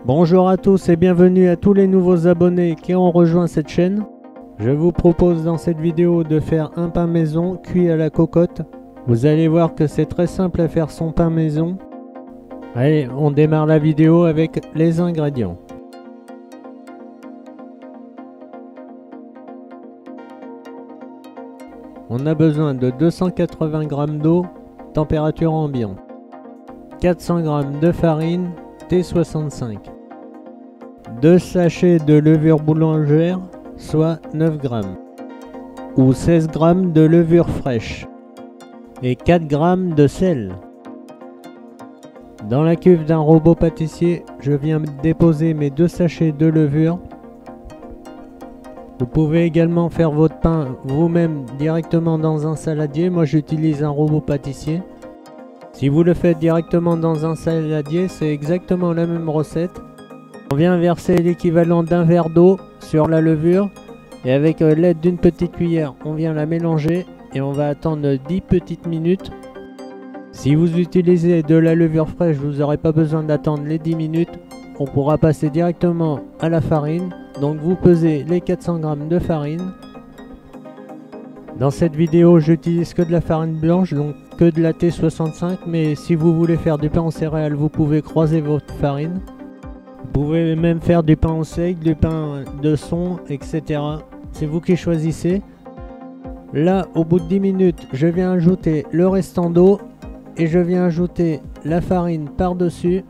Bonjour à tous et bienvenue à tous les nouveaux abonnés qui ont rejoint cette chaîne. Je vous propose dans cette vidéo de faire un pain maison cuit à la cocotte. Vous allez voir que c'est très simple à faire son pain maison. Allez, on démarre la vidéo avec les ingrédients. On a besoin de 280 g d'eau, température ambiante, 400 g de farine T65, 2 sachets de levure boulangère, soit 9 g, ou 16 g de levure fraîche, et 4 g de sel. Dans la cuve d'un robot pâtissier, je viens déposer mes 2 sachets de levure. Vous pouvez également faire votre pain vous-même directement dans un saladier. Moi j'utilise un robot pâtissier. Si vous le faites directement dans un saladier, c'est exactement la même recette. On vient verser l'équivalent d'un verre d'eau sur la levure et avec l'aide d'une petite cuillère, on vient la mélanger et on va attendre 10 petites minutes. Si vous utilisez de la levure fraîche, vous n'aurez pas besoin d'attendre les 10 minutes. On pourra passer directement à la farine. Donc vous pesez les 400 g de farine. Dans cette vidéo, j'utilise que de la farine blanche, donc que de la T65. Mais si vous voulez faire du pain en céréales, vous pouvez croiser votre farine. Vous pouvez même faire du pain en seigle, du pain de son, etc. C'est vous qui choisissez. Là, au bout de 10 minutes, je viens ajouter le restant d'eau et je viens ajouter la farine par-dessus.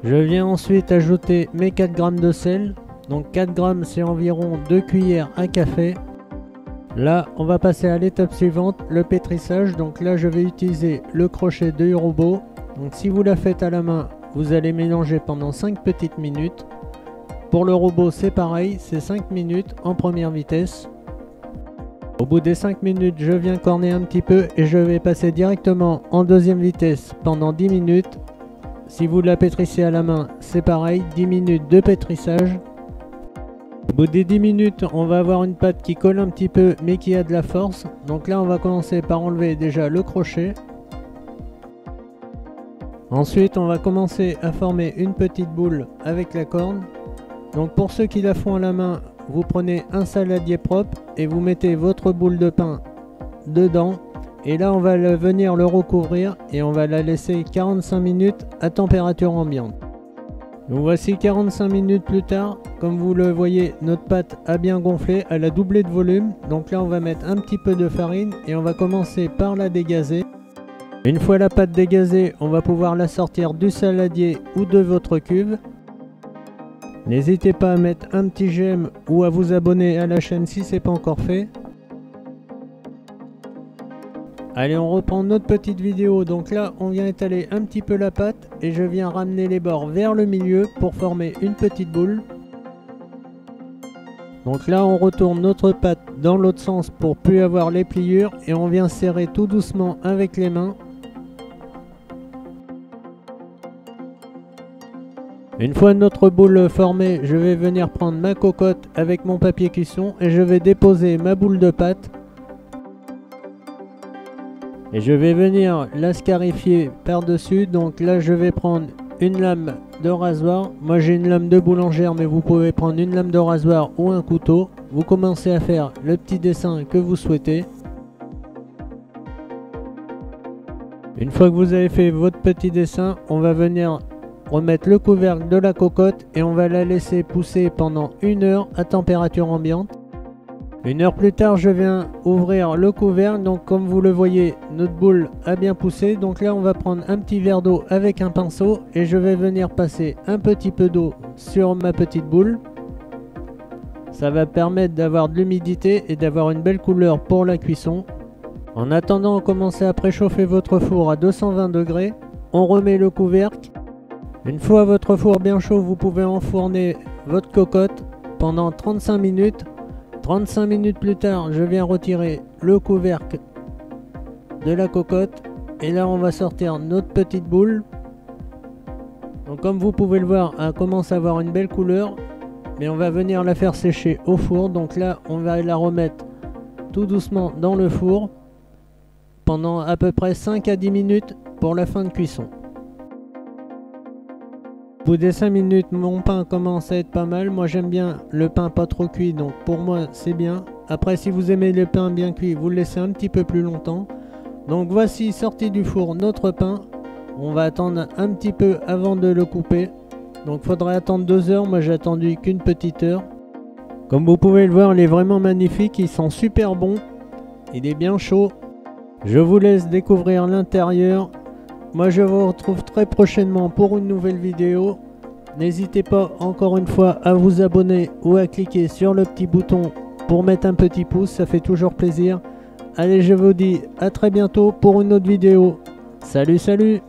Je viens ensuite ajouter mes 4 g de sel. Donc 4 g c'est environ 2 cuillères à café. Là on va passer à l'étape suivante, le pétrissage. Donc là je vais utiliser le crochet de robot. Donc si vous la faites à la main, vous allez mélanger pendant 5 petites minutes. Pour le robot c'est pareil, c'est 5 minutes en première vitesse. Au bout des 5 minutes, je viens corner un petit peu et je vais passer directement en deuxième vitesse pendant 10 minutes. Si vous la pétrissez à la main, c'est pareil, 10 minutes de pétrissage. Au bout des 10 minutes, on va avoir une pâte qui colle un petit peu mais qui a de la force. Donc là, on va commencer par enlever déjà le crochet. Ensuite, on va commencer à former une petite boule avec la corne. Donc pour ceux qui la font à la main, vous prenez un saladier propre et vous mettez votre boule de pain dedans. Et là on va venir le recouvrir et on va la laisser 45 minutes à température ambiante. Donc voici 45 minutes plus tard. Comme vous le voyez, notre pâte a bien gonflé, elle a doublé de volume. Donc là on va mettre un petit peu de farine et on va commencer par la dégazer. Une fois la pâte dégazée, on va pouvoir la sortir du saladier ou de votre cuve. N'hésitez pas à mettre un petit j'aime ou à vous abonner à la chaîne si ce n'est pas encore fait. Allez, on reprend notre petite vidéo. Donc là, on vient étaler un petit peu la pâte et je viens ramener les bords vers le milieu pour former une petite boule. Donc là, on retourne notre pâte dans l'autre sens pour plus avoir les pliures et on vient serrer tout doucement avec les mains. Une fois notre boule formée, je vais venir prendre ma cocotte avec mon papier cuisson et je vais déposer ma boule de pâte. Et je vais venir la scarifier par-dessus. Donc là je vais prendre une lame de rasoir. Moi j'ai une lame de boulangère mais vous pouvez prendre une lame de rasoir ou un couteau. Vous commencez à faire le petit dessin que vous souhaitez. Une fois que vous avez fait votre petit dessin, on va venir remettre le couvercle de la cocotte et on va la laisser pousser pendant 1 heure à température ambiante. 1 heure plus tard, je viens ouvrir le couvercle. Donc comme vous le voyez, notre boule a bien poussé. Donc là, on va prendre un petit verre d'eau avec un pinceau et je vais venir passer un petit peu d'eau sur ma petite boule. Ça va permettre d'avoir de l'humidité et d'avoir une belle couleur pour la cuisson. En attendant, commencez à préchauffer votre four à 220 degrés. On remet le couvercle. Une fois votre four bien chaud, vous pouvez enfourner votre cocotte pendant 35 minutes. 35 minutes plus tard, je viens retirer le couvercle de la cocotte et là on va sortir notre petite boule. Donc comme vous pouvez le voir, elle commence à avoir une belle couleur, mais on va venir la faire sécher au four. Donc là on va la remettre tout doucement dans le four pendant à peu près 5 à 10 minutes pour la fin de cuisson. Au bout des 5 minutes, mon pain commence à être pas mal. Moi j'aime bien le pain pas trop cuit, donc pour moi c'est bien. Après, si vous aimez le pain bien cuit, vous le laissez un petit peu plus longtemps. Donc voici sorti du four notre pain. On va attendre un petit peu avant de le couper. Donc faudrait attendre 2 heures, moi j'ai attendu qu'une petite heure. Comme vous pouvez le voir, il est vraiment magnifique, il sent super bon. Il est bien chaud. Je vous laisse découvrir l'intérieur. Moi je vous retrouve très prochainement pour une nouvelle vidéo. N'hésitez pas encore une fois à vous abonner ou à cliquer sur le petit bouton pour mettre un petit pouce, ça fait toujours plaisir. Allez, je vous dis à très bientôt pour une autre vidéo. Salut, salut!